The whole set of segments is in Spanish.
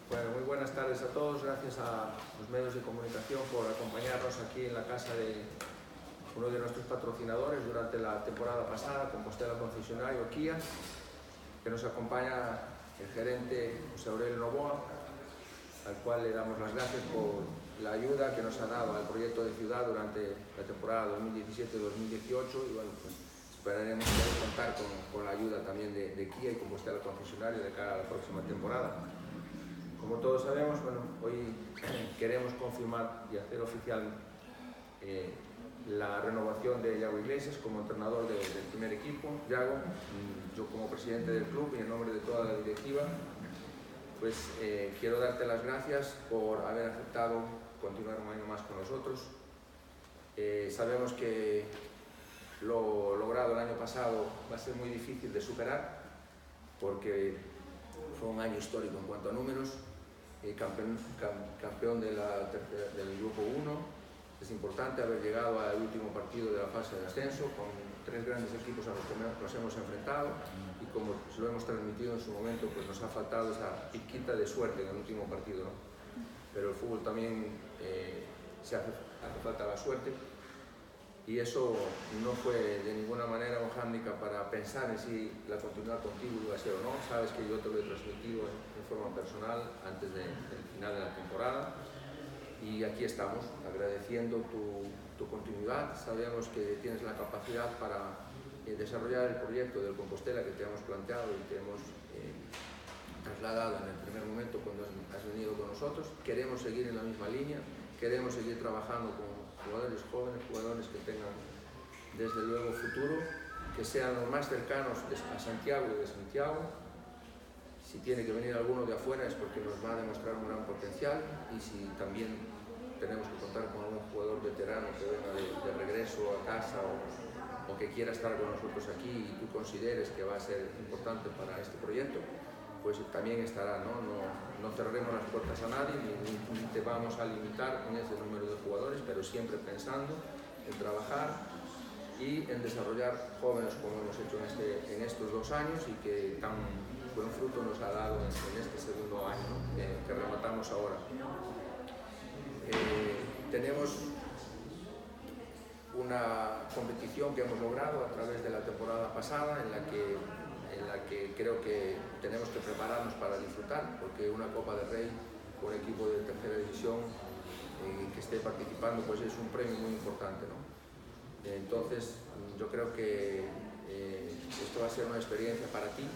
Bueno, muy buenas tardes a todos. Gracias a los medios de comunicación por acompañarnos aquí en la casa de uno de nuestros patrocinadores durante la temporada pasada, Compostela Concesionario Kia, que nos acompaña el gerente José Aurelio Novoa, al cual le damos las gracias por la ayuda que nos ha dado al proyecto de ciudad durante la temporada 2017-2018 y bueno, pues esperaremos poder contar con la ayuda también de Kia y Compostela Concesionario de cara a la próxima temporada. Como todos sabemos, bueno, hoy queremos confirmar y hacer oficial la renovación de Yago Iglesias como entrenador del primer equipo. Yago, yo como presidente del club y en nombre de toda la directiva, pues quiero darte las gracias por haber aceptado continuar un año más con nosotros. Sabemos que lo logrado el año pasado va a ser muy difícil de superar porque fue un año histórico en cuanto a números, campeón del grupo 1. Es importante haber llegado al último partido de la fase de ascenso con tres grandes equipos a los que nos hemos enfrentado y como lo hemos transmitido en su momento, pues nos ha faltado esa pizquita de suerte en el último partido, ¿no? Pero el fútbol también hace falta la suerte y eso no fue de ninguna manera un hándicap para pensar en si la continuidad contigo iba a ser o no. Sabes que yo te lo he transmitido en forma personal antes del final de la temporada. Y aquí estamos, agradeciendo tu continuidad. Sabemos que tienes la capacidad para desarrollar el proyecto del Compostela que te hemos planteado y te hemos trasladado en el primer momento cuando has venido con nosotros. Queremos seguir en la misma línea, queremos seguir trabajando con jugadores jóvenes, jugadores que tengan desde luego futuro, que sean los más cercanos a Santiago y de Santiago. Si tiene que venir alguno de afuera es porque nos va a demostrar un gran potencial y si también tenemos que contar con algún jugador veterano que venga de regreso a casa o que quiera estar con nosotros aquí y tú consideres que va a ser importante para este proyecto, pues también estará, ¿no? No cerraremos las puertas a nadie ni te vamos a limitar en ese número de jugadores, pero siempre pensando en trabajar y en desarrollar jóvenes como hemos hecho en estos 2 años y que tan buen fruto nos ha dado en este segundo año, ¿no? que rematamos ahora. Tenemos una competición que hemos logrado a través de la temporada pasada en la que creo que tenemos que prepararnos para disfrutar, porque una Copa del Rey con equipo de tercera división que esté participando pues es un premio muy importante, ¿no? Entonces yo creo que esto va a ser una experiencia para ti,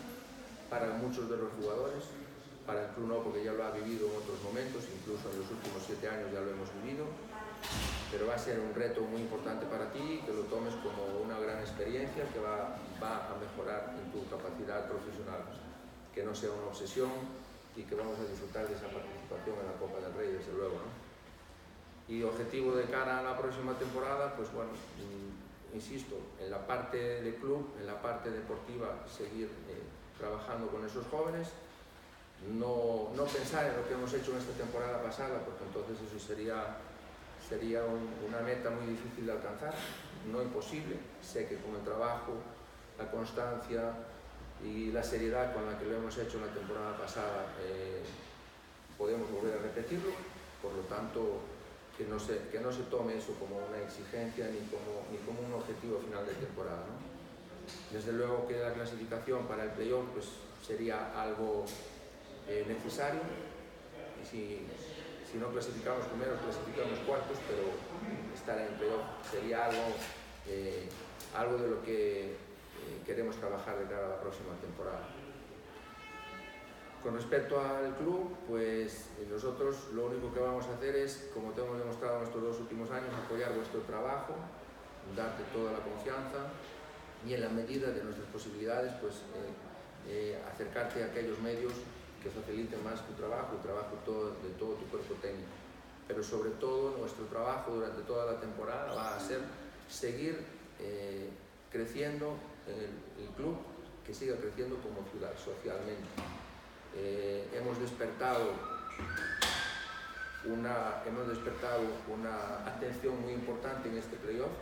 para muchos de los jugadores, para el club no, porque ya lo ha vivido en otros momentos, incluso en los últimos 7 años ya lo hemos vivido, pero va a ser un reto muy importante para ti, que lo tomes como una gran experiencia que va a mejorar en tu capacidad profesional, que no sea una obsesión y que vamos a disfrutar de esa participación en la Copa del Rey, desde luego, ¿no? Y objetivo de cara a la próxima temporada, pues bueno, insisto, en la parte de club, en la parte deportiva, seguir trabajando con esos jóvenes, no pensar en lo que hemos hecho en esta temporada pasada, porque entonces eso sería una meta muy difícil de alcanzar, no imposible. Sé que con el trabajo, la constancia y la seriedad con la que lo hemos hecho en la temporada pasada podemos volver a repetirlo, por lo tanto que no se tome eso como una exigencia ni como un objetivo final de temporada, ¿no? Desde luego que la clasificación para el playoff pues, sería algo necesario y si no clasificamos primeros, clasificamos cuartos, pero estar en el playoff sería algo de lo que queremos trabajar de cara a la próxima temporada. Con respecto al club, pues nosotros lo único que vamos a hacer es, como te hemos demostrado en estos 2 últimos años, apoyar vuestro trabajo, darte toda la confianza y en la medida de nuestras posibilidades, pues acercarte a aquellos medios que faciliten más tu trabajo, el trabajo de todo tu cuerpo técnico. Pero sobre todo nuestro trabajo durante toda la temporada va a ser seguir creciendo el club, que siga creciendo como ciudad socialmente. Hemos despertado una atención muy importante en este playoff,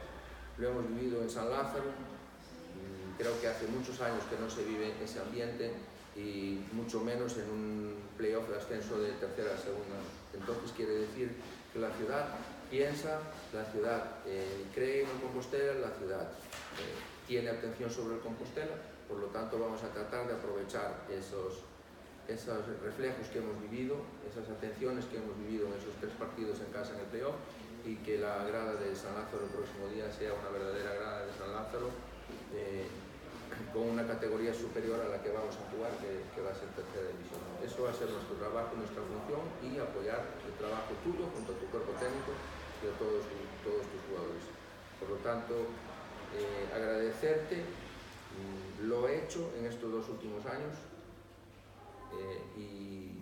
lo hemos vivido en San Lázaro, creo que hace muchos años que no se vive ese ambiente y mucho menos en un playoff de ascenso de tercera a segunda. Entonces quiere decir que la ciudad piensa, la ciudad cree en el Compostela, la ciudad tiene atención sobre el Compostela, por lo tanto vamos a tratar de aprovechar esos reflejos que hemos vivido, esas atenciones que hemos vivido en esos 3 partidos en casa en el playoff, y que la grada de San Lázaro el próximo día sea una verdadera grada de San Lázaro con una categoría superior a la que vamos a jugar, que va a ser tercera división. Eso va a ser nuestro trabajo, nuestra función, y apoyar el trabajo tuyo junto a tu cuerpo técnico y a todos tus jugadores. Por lo tanto, agradecerte lo hecho en estos 2 últimos años, y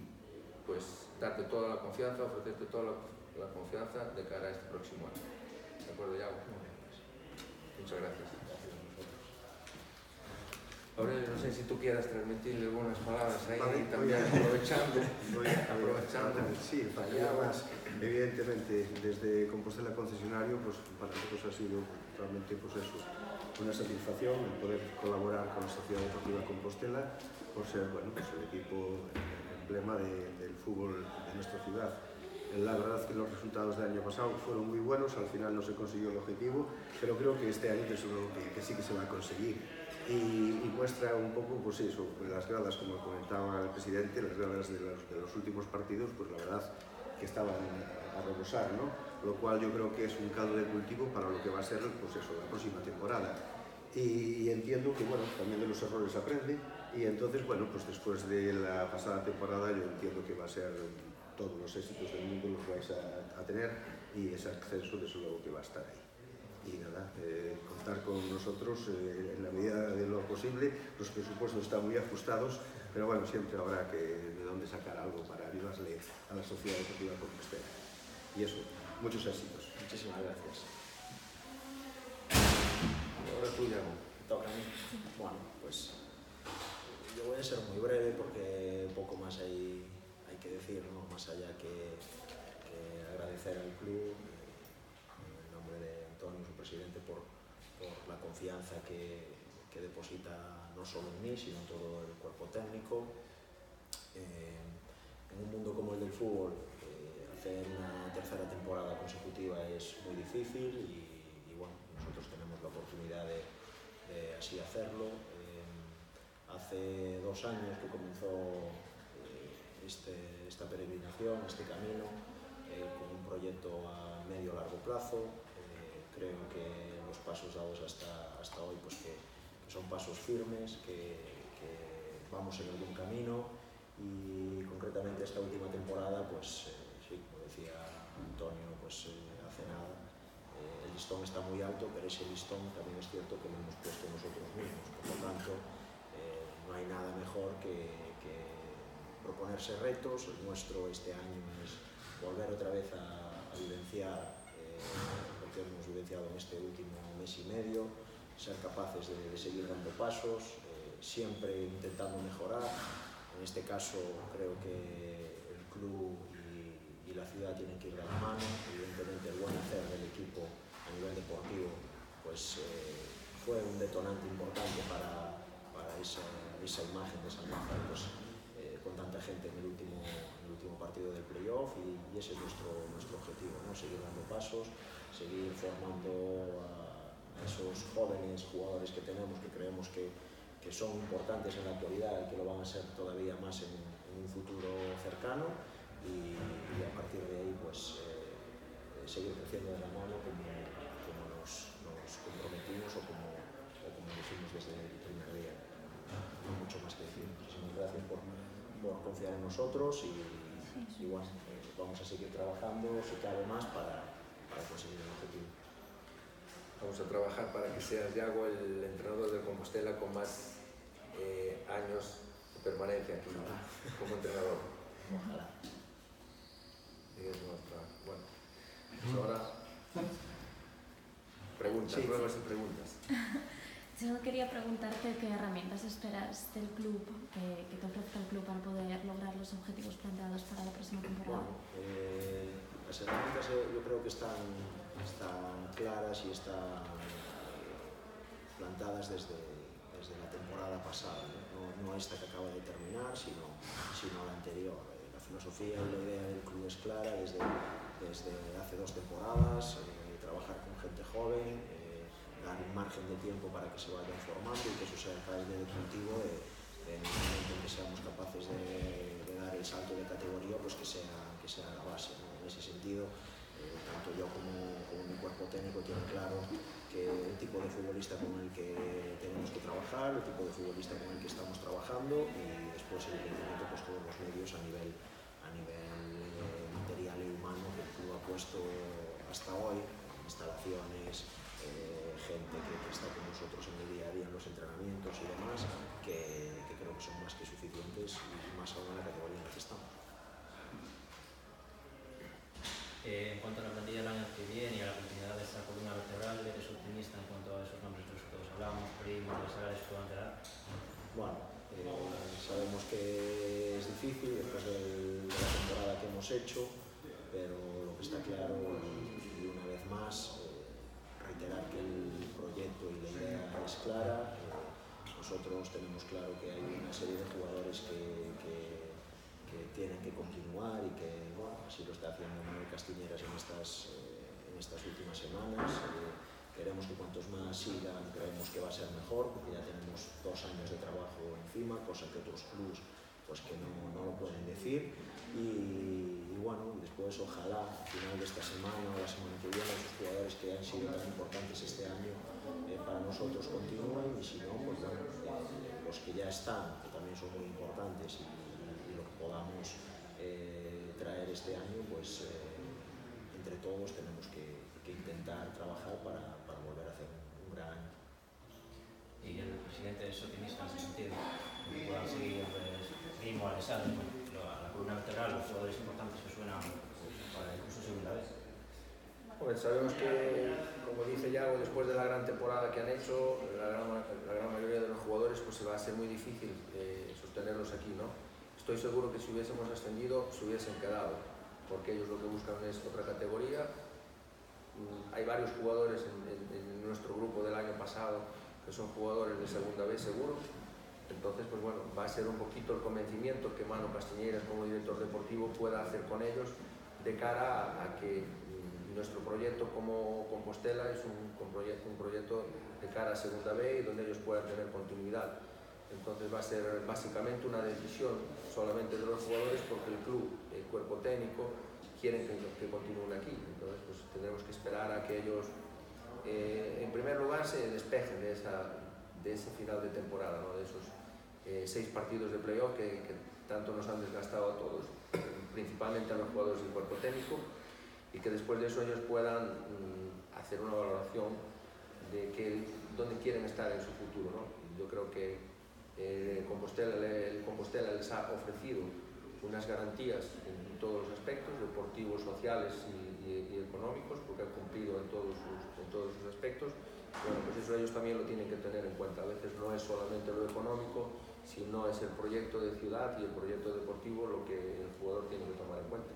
pues darte toda la confianza, ofrecerte toda la confianza de cara a este próximo año. ¿De acuerdo, Iago? Muchas gracias. Aurelio, no sé si tú quieras transmitirle algunas palabras ahí, vale, también aprovechando. Sí, además, evidentemente, desde Compostela Concesionario, pues para nosotros ha sido realmente pues eso, una satisfacción el poder colaborar con la Sociedad Deportiva Compostela por ser bueno, pues el equipo emblema del fútbol de nuestra ciudad. La verdad es que los resultados del año pasado fueron muy buenos, al final no se consiguió el objetivo, pero creo que este año es uno que sí que se va a conseguir. Y muestra un poco, pues eso, las gradas, como comentaba el presidente, las gradas de los últimos partidos, pues la verdad que estaban a rebosar, ¿no? Lo cual yo creo que es un caldo de cultivo para lo que va a ser, pues eso, la próxima temporada. Y entiendo que, bueno, también de los errores se aprende, y entonces, bueno, pues después de la pasada temporada yo entiendo que va a ser todos los éxitos del mundo los vais a tener, y ese acceso desde luego que va a estar ahí. Y nada, contar con nosotros en la medida de lo posible. Los presupuestos están muy ajustados, pero bueno, siempre habrá de dónde sacar algo para ayudarle a la Sociedad Deportiva Compostela. Y eso, muchos éxitos. Muchísimas gracias. Ahora tú, Iago. Toca a mí. Bueno, pues yo voy a ser muy breve porque poco más hay que decir, ¿no? Más allá que agradecer al club, en nombre de Antonio, su presidente, por la confianza que deposita no solo en mí, sino en todo el cuerpo técnico. En un mundo como el del fútbol, hacer una tercera temporada consecutiva es muy difícil, y bueno, nosotros tenemos la oportunidad de así hacerlo. Hace 2 años que comenzó esta peregrinación, este camino, con un proyecto a medio largo plazo. Creo que los pasos dados hasta hoy, pues que son pasos firmes, que vamos en el buen camino, y concretamente esta última temporada, pues sí, como decía Antonio, pues hace nada, el listón está muy alto, pero ese listón también es cierto que lo hemos puesto nosotros mismos. Por lo tanto, no hay nada mejor que proponerse retos. El nuestro este año es volver otra vez a vivenciar lo que hemos vivenciado en este último mes y medio, ser capaces de seguir dando pasos, siempre intentando mejorar. En este caso creo que el club y la ciudad tienen que ir de la mano. Evidentemente el buen hacer del equipo a nivel deportivo pues fue un detonante importante para esa imagen de San Lázaro, pues, con tanta gente en el último partido del playoff, y ese es nuestro objetivo, ¿no? Seguir dando pasos, seguir formando a esos jóvenes jugadores que tenemos, que creemos que son importantes en la actualidad y que lo van a ser todavía más en un futuro cercano, y a partir de ahí pues seguir creciendo de la mano como nos comprometimos o como dijimos desde el primer día. No mucho más que decir. Muchísimas gracias por confiar en nosotros, y bueno, vamos a seguir trabajando, si cabe más, para conseguir el objetivo. Vamos a trabajar para que seas, Iago, el entrenador del Compostela con más años de permanencia aquí como entrenador. Ojalá. Bueno, pues ahora preguntas, Sí. pruebas y preguntas. Yo quería preguntarte qué herramientas esperas del club, que te ofrezca el club para poder lograr los objetivos planteados para la próxima temporada. Bueno, las herramientas yo creo que están claras y están plantadas desde la temporada pasada, no esta que acaba de terminar, sino la anterior. filosofía y la idea del club es clara desde hace 2 temporadas, trabajar con gente joven, dar un margen de tiempo para que se vayan formando y que eso sea el caldo de cultivo en el momento en que seamos capaces de dar el salto de categoría, pues que sea la base, ¿no? En ese sentido, tanto yo como mi cuerpo técnico tiene claro que el tipo de futbolista con el que tenemos que trabajar, el tipo de futbolista con el que estamos trabajando y después evidentemente pues todos los medios a nivel material y humano que el club ha puesto hasta hoy, instalaciones, gente que está con nosotros en el día a día en los entrenamientos y demás, que creo que son más que suficientes y más aún en la categoría en la que estamos. En cuanto a la plantilla del año que viene y a la continuidad de esta columna vertebral, ¿eres optimista en cuanto a esos nombres de los que todos hablamos, Primo, Besares, que puedan quedar? Bueno, sabemos que es difícil después de la temporada que hemos hecho, pero lo que está claro, y una vez más, reiterar que el proyecto y la idea es clara. Nosotros tenemos claro que hay una serie de jugadores que tienen que continuar y que, bueno, así lo está haciendo Manuel Castiñeras en estas últimas semanas. Queremos que cuantos más sigan, creemos que va a ser mejor, porque ya tenemos 2 años de trabajo encima, cosa que otros clubs pues que no lo pueden decir. Y bueno, después ojalá al final de esta semana o la semana que viene esos jugadores que han sido tan importantes este año para nosotros continúen, y si no, pues bueno, los que ya están, que también son muy importantes, y lo que podamos traer este año, pues entre todos tenemos que intentar trabajar para volver a hacer un gran año. Y el presidente es optimista en ese sentido, que puedan seguir Primo, Alessandro, la columna vertebral, los jugadores importantes que suenan para incluso segunda vez. Pues sabemos que, como dice Yago, después de la gran temporada que han hecho, la gran mayoría de los jugadores pues se va a ser muy difícil sostenerlos aquí, ¿no? Estoy seguro que si hubiésemos ascendido se hubiesen quedado, porque ellos lo que buscan es otra categoría. Hay varios jugadores en nuestro grupo del año pasado que son jugadores de segunda B seguro. Entonces, pues bueno, va a ser un poquito el convencimiento que Manu Castiñeiras como director deportivo pueda hacer con ellos de cara a que nuestro proyecto como Compostela es un proyecto de cara a segunda B y donde ellos puedan tener continuidad. Entonces va a ser básicamente una decisión solamente de los jugadores, porque el club, el cuerpo técnico, quieren que continúen aquí. Entonces pues tendremos que esperar a que ellos en primer lugar se despejen de ese final de temporada, ¿no? De esos 6 partidos de playoff que tanto nos han desgastado a todos, principalmente a los jugadores del cuerpo técnico, y que después de eso ellos puedan hacer una valoración de dónde quieren estar en su futuro, ¿no? Yo creo que el Compostela les ha ofrecido unas garantías en todos los aspectos, deportivos, sociales y económicos, porque han cumplido en todos sus aspectos. Bueno, pues eso ellos también lo tienen que tener en cuenta. A veces no es solamente lo económico, sino es el proyecto de ciudad y el proyecto deportivo lo que el jugador tiene que tomar en cuenta.